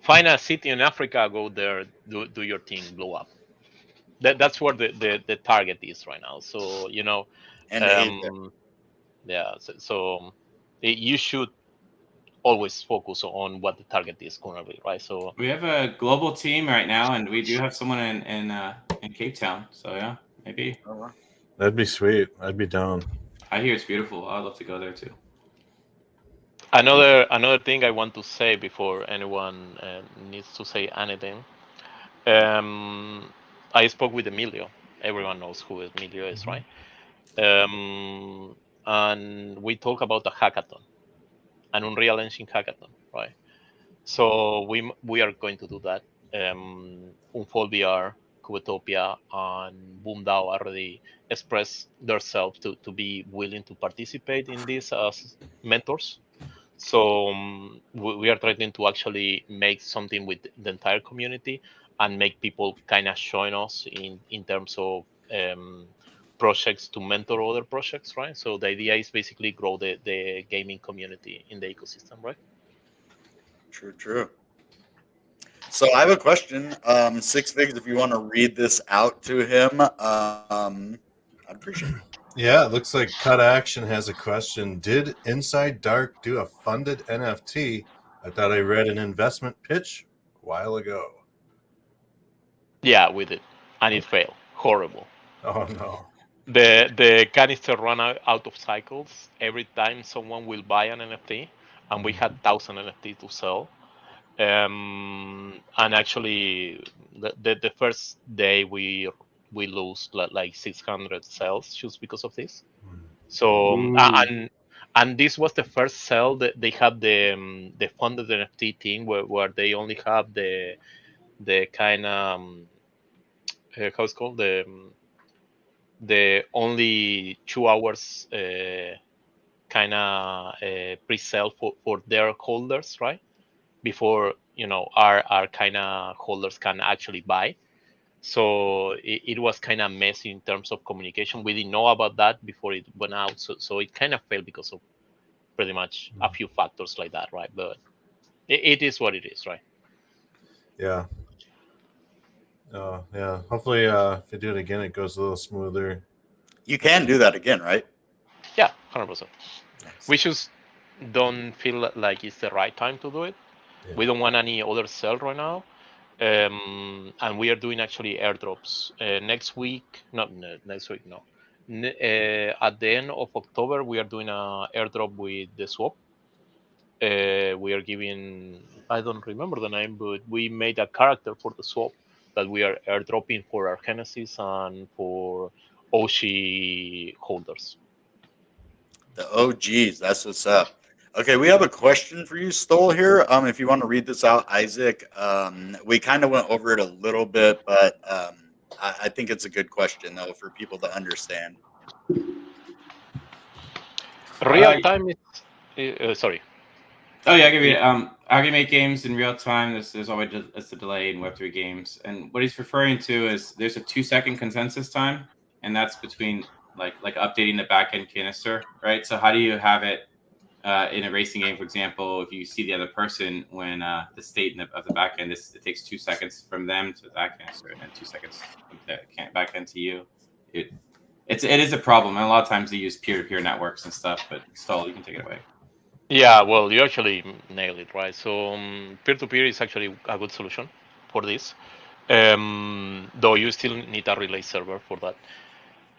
find a city in Africa, go there, do your thing, blow up. That's where the target is right now. So And Asia. yeah. So you should always focus on what the target is currently, right? So We have a global team right now, and we do have someone in Cape Town. So yeah, maybe. that'd be sweet. I'd be down. I hear it's beautiful. I'd love to go there too. another thing I want to say before anyone needs to say anything. I spoke with Emilio. Everyone knows who Emilio is, right? And we talk about a hackathon, an Unreal Engine hackathon, right? So we are going to do that. Unfold VR, Kubetopia, and BoomDAO already expressed themselves to be willing to participate in this as mentors. So we are trying to actually make something with the entire community, and make people kind of join us in terms of projects to mentor other projects, right? So the idea is basically grow the gaming community in the ecosystem, right? True. So I have a question. Six Figs, if you want to read this out to him, I'd appreciate it. Yeah, it looks like Cut Action has a question. Did Inside Dark do a funded NFT? I thought I read an investment pitch a while ago. Yeah, we did, and it failed. Horrible. Oh no. The canister ran out of cycles every time someone will buy an NFT, and we had 1,000 NFT to sell. And actually, the first day we lose like 600 sales just because of this. So and this was the first sell that they have the funded NFT thing where they only have the kind of how it's called the only 2 hours kind of pre-sale for their holders, right? Before our kind of holders can actually buy. So it was kind of messy in terms of communication. We didn't know about that before it went out, so it kind of failed because of pretty much a few factors like that, right? But it is what it is, right? Yeah. Oh yeah. Hopefully, if you do it again, it goes a little smoother. You can do that again, right? Yeah, 100%. Nice. We just don't feel like it's the right time to do it. Yeah. We don't want any other sell right now. And we are doing actually airdrops next week. Not next week, no. At the end of October, we are doing a airdrop with the swap. We are giving, I don't remember the name, but we made a character for the swap that we are airdropping for our Genesis and for Oshi holders. The OGs, that's what's up. Okay, we have a question for you, Stoll, here. If you want to read this out, Isaac. We kind of went over it a little bit, but I think it's a good question, though, for people to understand. Real time is, sorry. Oh yeah, I can read it. How can you make games in real time? There's always a delay in Web3 games, and what he's referring to is there's a 2-second consensus time, and that's between like updating the backend canister, right? So how do you have it in a racing game, for example, if you see the other person when the state of the backend it takes 2 seconds from them to the back canister, and then 2 seconds from the backend to you. It is a problem, and a lot of times they use peer-to-peer networks and stuff. But Stoll, you can take it away. Yeah, well, you actually nailed it, right? So peer-to-peer is actually a good solution for this, though you still need a relay server for that.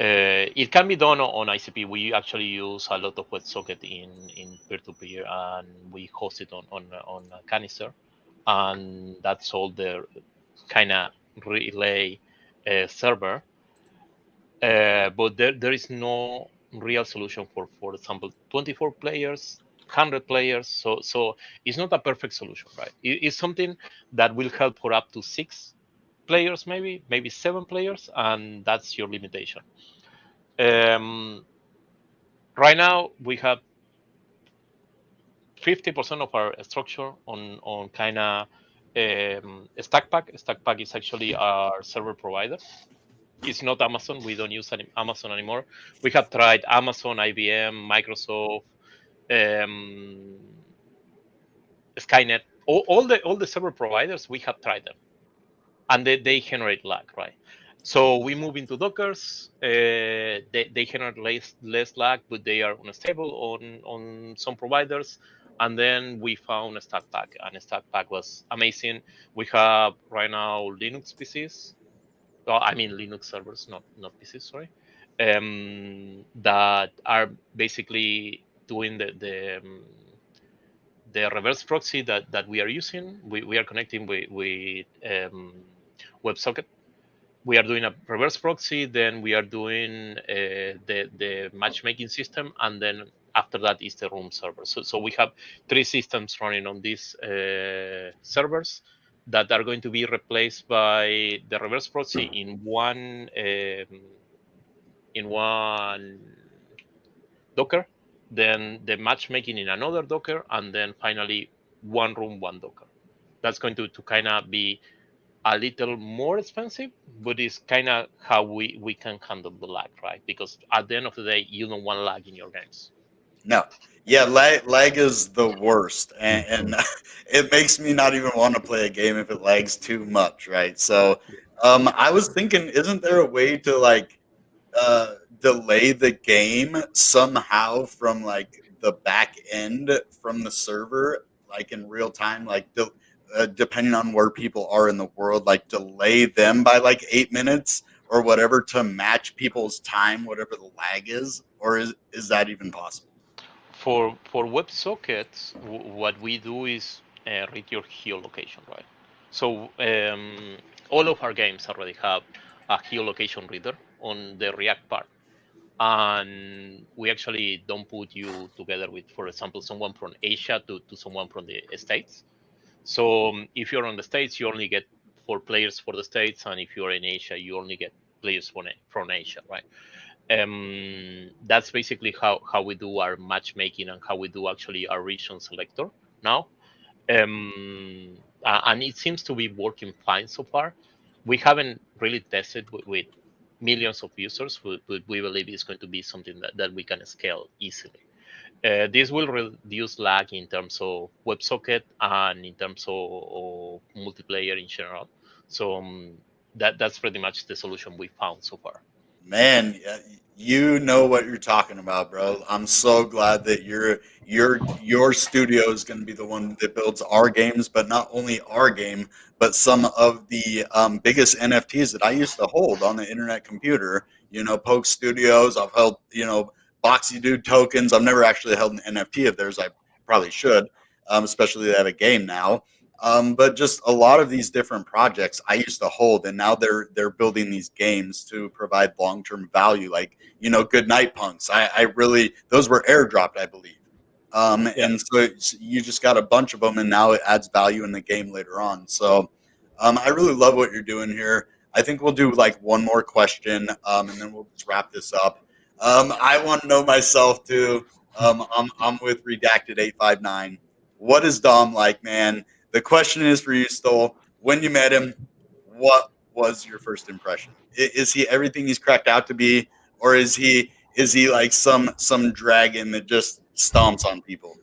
It can be done on ICP. We actually use a lot of WebSocket in peer-to-peer, and we host it on a canister, and that's all the kind of relay server. But there is no real solution for example, 24 players, 100 players. So it's not a perfect solution, right? It's something that will help for up to 6 players, maybe 7 players, and that's your limitation. Right now we have 50% of our structure on kind of Stackpack. Stackpack is actually our server provider. It's not Amazon. We don't use Amazon anymore. We have tried Amazon, IBM, Microsoft, Skynet, all the server providers. We have tried them, and they generate lag, right? So we move into Dockers. They generate less lag, but they are unstable on some providers. And then we found a Stackpack, and Stackpack was amazing. We have right now Linux PCs. Well, I mean Linux servers, not PCs. Sorry, that are basically doing the reverse proxy that we are using. We are connecting with WebSocket. We are doing a reverse proxy, then we are doing the matchmaking system, and then after that is the room server. So we have 3 systems running on these servers that are going to be replaced by the reverse proxy in one Docker, then the matchmaking in another Docker, and then finally one room, one Docker. That's going to kind of be a little more expensive, but it's kind of how we can handle the lag, right? Because at the end of the day, you don't want lag in your games. No. Yeah, lag is the worst, and it makes me not even want to play a game if it lags too much, right? So, I was thinking, isn't there a way to like delay the game somehow from like the back end from the server, like in real time, like depending on where people are in the world, like delay them by like 8 minutes or whatever to match people's time, whatever the lag is, or is that even possible? For WebSockets, what we do is read your geolocation, right? So all of our games already have a geolocation reader on the React part, and we actually don't put you together with, for example, someone from Asia to someone from the States. So if you're on the States, you only get 4 players for the States, and if you're in Asia, you only get players from Asia, right? That's basically how we do our matchmaking and how we do actually our region selector now. And it seems to be working fine so far. We haven't really tested with millions of users, but we believe it's going to be something that we can scale easily. This will reduce lag in terms of WebSocket and in terms of multiplayer in general. So that's pretty much the solution we found so far. Man, you know what you're talking about, bro. I'm so glad that your studio is going to be the one that builds our games, but not only our game, but some of the biggest NFTs that I used to hold on the internet computer. You know, Poke Studios. I've held, boxydude tokens. I've never actually held an NFT of theirs. I probably should, especially they have a game now. But just a lot of these different projects I used to hold, and now they're building these games to provide long term value. Like Good Night Punks. I really those were airdropped, I believe. Yeah. And so you just got a bunch of them, and now it adds value in the game later on. So I really love what you're doing here. I think we'll do like one more question, and then we'll just wrap this up. I want to know myself too. I'm with Redacted 859. What is Dom like, man? The question is for you, Stoll. When you met him, what was your first impression? Is he everything he's cracked out to be, or is he like some dragon that just stomps on people?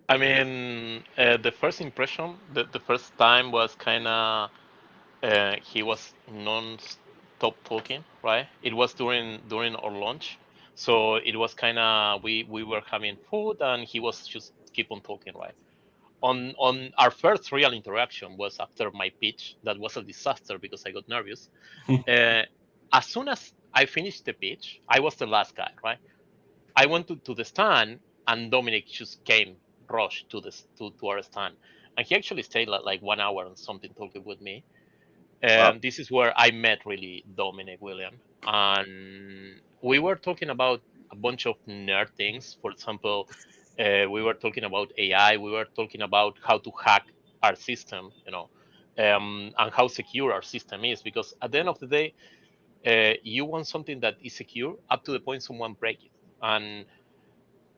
I mean, the first impression, the first time was kind of he was non-stop talking, right? It was during our lunch, so it was kind of we were having food and he was just keep on talking, right? On our first real interaction was after my pitch. That was a disaster because I got nervous. uh, as soon as I finished the pitch, I was the last guy, right? I went to the stand, and Dominic just came, rushed to our stand, and he actually stayed like 1 hour and something talking with me. Wow. And this is where I met really Dominic William, and we were talking about a bunch of nerd things. For example, we were talking about AI. We were talking about how to hack our system, and how secure our system is. Because at the end of the day, you want something that is secure up to the point someone break it, and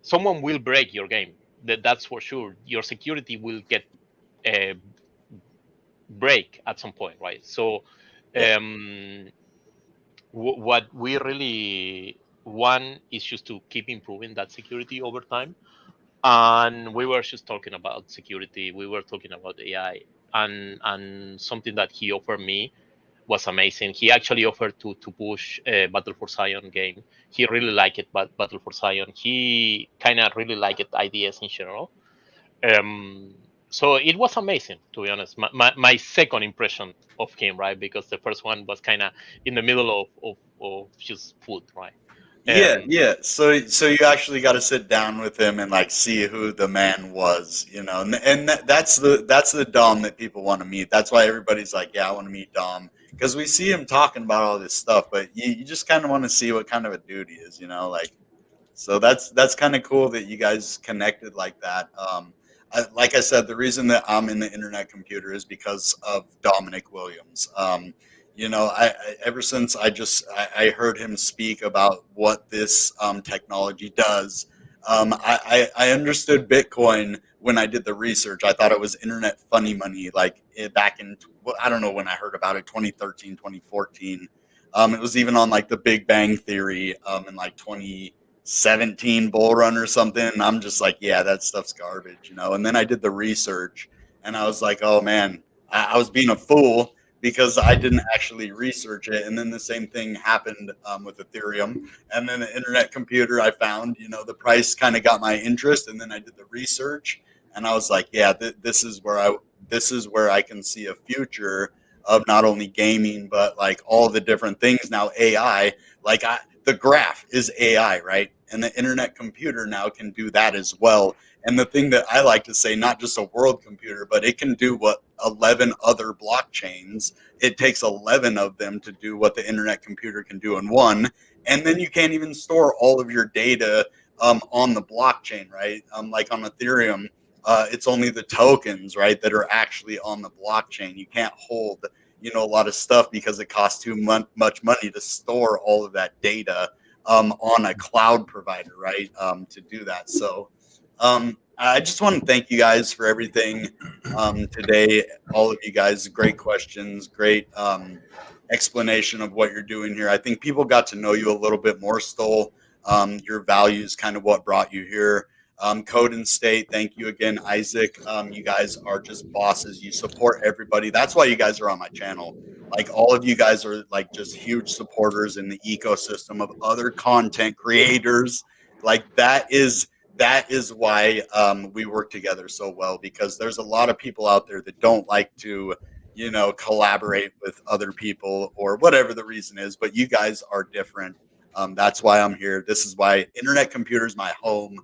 someone will break your game. That's for sure. Your security will get uh, break at some point, right? So, Yeah. um, what we really want is just to keep improving that security over time. And we were just talking about security. We were talking about AI, and something that he offered me was amazing. He actually offered to push Battle for Zion game. He really liked it, but Battle for Zion. He kind of really liked ideas in general. Um, so it was amazing, to be honest. My second impression of him, right? Because the first one was kind of in the middle of just food, right? Yeah, Um, yeah. So you actually got to sit down with him and like see who the man was, and that's the Dom that people want to meet. That's why everybody's like, yeah, I want to meet Dom because we see him talking about all this stuff, but you just kind of want to see what kind of a dude he is, like. So that's kind of cool that you guys connected like that. Like I said, the reason that I'm in the internet computer is because of Dominic Williams. Ever since I heard him speak about what this technology does, I understood Bitcoin when I did the research. I thought it was internet funny money, like back in, I don't know when I heard about it, 2013, 2014. It was even on like the Big Bang Theory in like 2017 bull run or something. And I'm just like, yeah, that stuff's garbage, you know? And then I did the research and I was like, oh man, I was being a fool because I didn't actually research it. And then the same thing happened with Ethereum. And then the internet computer I found, you know, the price kind of got my interest. And then I did the research and I was like, yeah, this is where I can see a future of not only gaming, but like all the different things now. AI, like the graph is AI, right? And the internet computer now can do that as well. And the thing that I like to say, not just a world computer, but it can do what 11 other blockchains. It takes 11 of them to do what the internet computer can do in one. And then you can't even store all of your data on the blockchain, right? Like on Ethereum, it's only the tokens, right, that are actually on the blockchain. You can't hold, you know, a lot of stuff because it costs too much money to store all of that data on a cloud provider, right, to do that. So I just want to thank you guys for everything today. All of you guys, great questions, great explanation of what you're doing here. I think people got to know you a little bit more, Stoll. Your values, kind of what brought you here. Code and State, thank you again, Isaac. You guys are just bosses. You support everybody. That's why you guys are on my channel. Like all of you guys are like just huge supporters in the ecosystem of other content creators. Like that is why we work together so well, because there's a lot of people out there that don't like to, you know, collaborate with other people or whatever the reason is. But you guys are different. That's why I'm here. This is why Internet Computer is my home.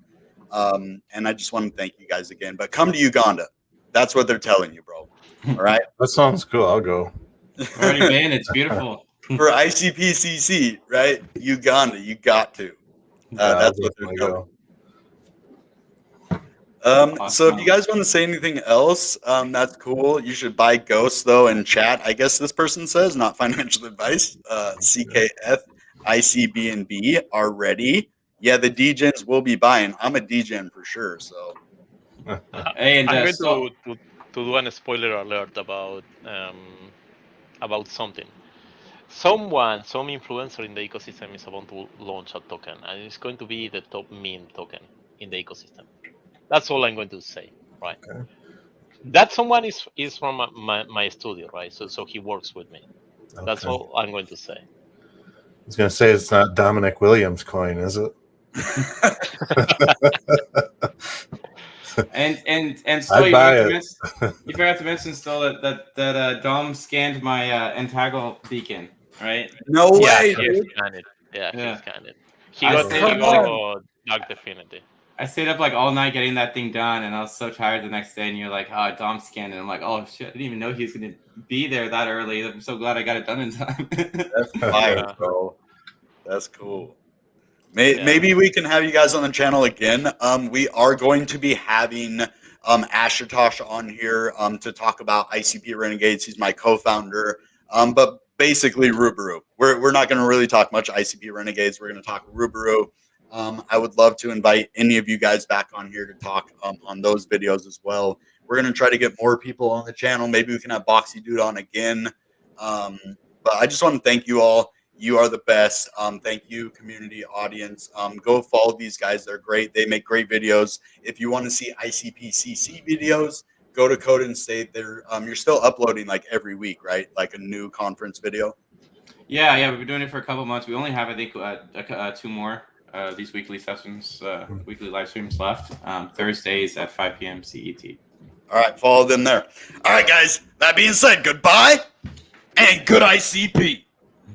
And I just want to thank you guys again. But come to Uganda. That's what they're telling you, bro. All right. That sounds cool. I'll go. Already been. It's beautiful. For ICPCC, right? Uganda, you got to. That's what they're telling you. So if you guys want to say anything else, that's cool. You should buy Ghost though in chat. I guess this person says, not financial advice. CKF, ICB, and B are ready. Yeah, the DGens will be buying. I'm a DGen for sure. So, hey, and I'm going to do a spoiler alert about something. Some influencer in the ecosystem is about to launch a token, and it's going to be the top meme token in the ecosystem. That's all I'm going to say, right? Okay. That someone is from my studio, right? So he works with me. Okay. That's all I'm going to say. I was going to say it's not Dominic Williams' coin, is it? and Stoll, you forgot to mention Stoll that Dom scanned my Entagle beacon, right? No way. Yeah, he scanned it. Yeah, he scanned it. He got Dark Definity. I stayed up like all night getting that thing done, and I was so tired the next day. And you're like, "Oh, Dom scanned it." I'm like, "Oh shit! I didn't even know he was going to be there that early." I'm so glad I got it done in time. That's fire, bro. That's cool. Maybe we can have you guys on the channel again. We are going to be having Ashutosh on here to talk about ICP Renegades. He's my co-founder. But basically, Rubaru. We're not going to really talk much ICP Renegades. We're going to talk Rubaru. I would love to invite any of you guys back on here to talk on those videos as well. We're going to try to get more people on the channel. Maybe we can have boxydude on again. But I just want to thank you all. You are the best. Thank you, community, audience. Go follow these guys. They're great. They make great videos. If you want to see ICPCC videos, go to Code and State. You're still uploading like every week, right? Like a new conference video. Yeah. We've been doing it for a couple months. We only have, I think, 2 more. These weekly sessions, weekly live streams left. Thursdays at 5 p.m. CET. All right, follow them there. All right, guys. That being said, goodbye and good ICP.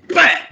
Bang!